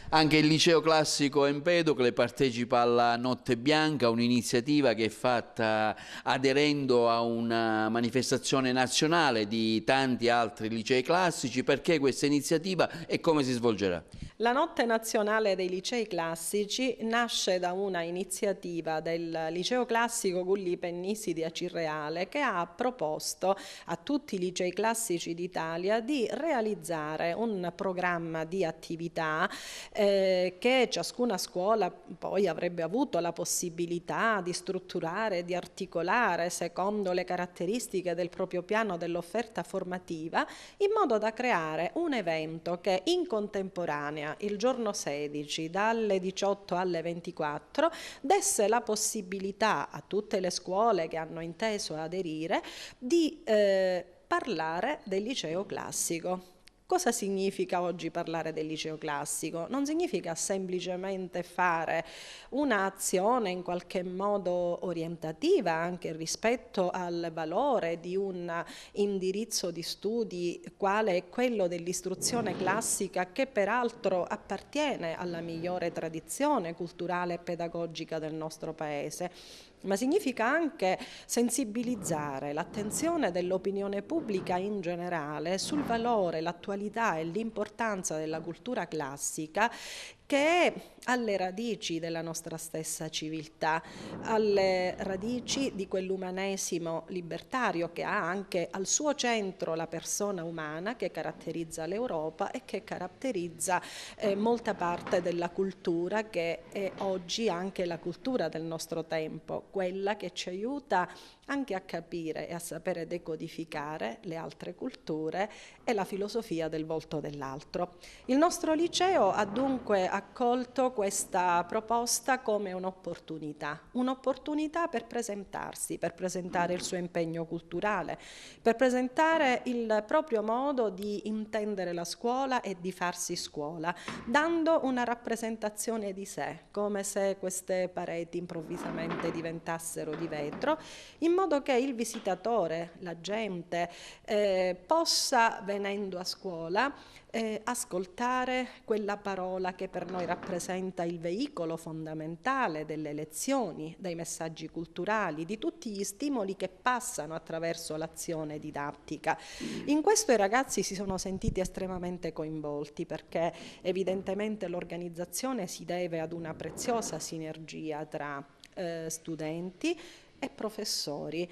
Anche il Liceo Classico Empedocle partecipa alla Notte Bianca, un'iniziativa che è fatta aderendo a una manifestazione nazionale di tanti altri licei classici. Perché questa iniziativa e come si svolgerà? La Notte Nazionale dei Licei Classici nasce da una iniziativa del Liceo Classico Gulli Pennisi di Acireale, che ha proposto a tutti i licei classici d'Italia di realizzare un programma di attività che ciascuna scuola poi avrebbe avuto la possibilità di strutturare, di articolare secondo le caratteristiche del proprio piano dell'offerta formativa, in modo da creare un evento che in contemporanea, il giorno 16, dalle 18 alle 24, desse la possibilità a tutte le scuole che hanno inteso aderire di parlare del liceo classico. Cosa significa oggi parlare del liceo classico? Non significa semplicemente fare un'azione in qualche modo orientativa anche rispetto al valore di un indirizzo di studi quale è quello dell'istruzione classica, che peraltro appartiene alla migliore tradizione culturale e pedagogica del nostro Paese, ma significa anche sensibilizzare l'attenzione dell'opinione pubblica in generale sul valore, l'attualità e l'importanza della cultura classica, che è alle radici della nostra stessa civiltà, alle radici di quell'umanesimo libertario che ha anche al suo centro la persona umana che caratterizza l'Europa e che caratterizza molta parte della cultura, che è oggi anche la cultura del nostro tempo, quella che ci aiuta anche a capire e a sapere decodificare le altre culture e la filosofia del volto dell'altro. Il nostro liceo ha dunque accolto questa proposta come un'opportunità per presentarsi, per presentare il suo impegno culturale, per presentare il proprio modo di intendere la scuola e di farsi scuola, dando una rappresentazione di sé, come se queste pareti improvvisamente diventassero di vetro, in modo che il visitatore, la gente, possa, venendo a scuola, ascoltare quella parola che per noi rappresenta il veicolo fondamentale delle lezioni, dei messaggi culturali, di tutti gli stimoli che passano attraverso l'azione didattica. In questo i ragazzi si sono sentiti estremamente coinvolti, perché evidentemente l'organizzazione si deve ad una preziosa sinergia tra studenti e professori,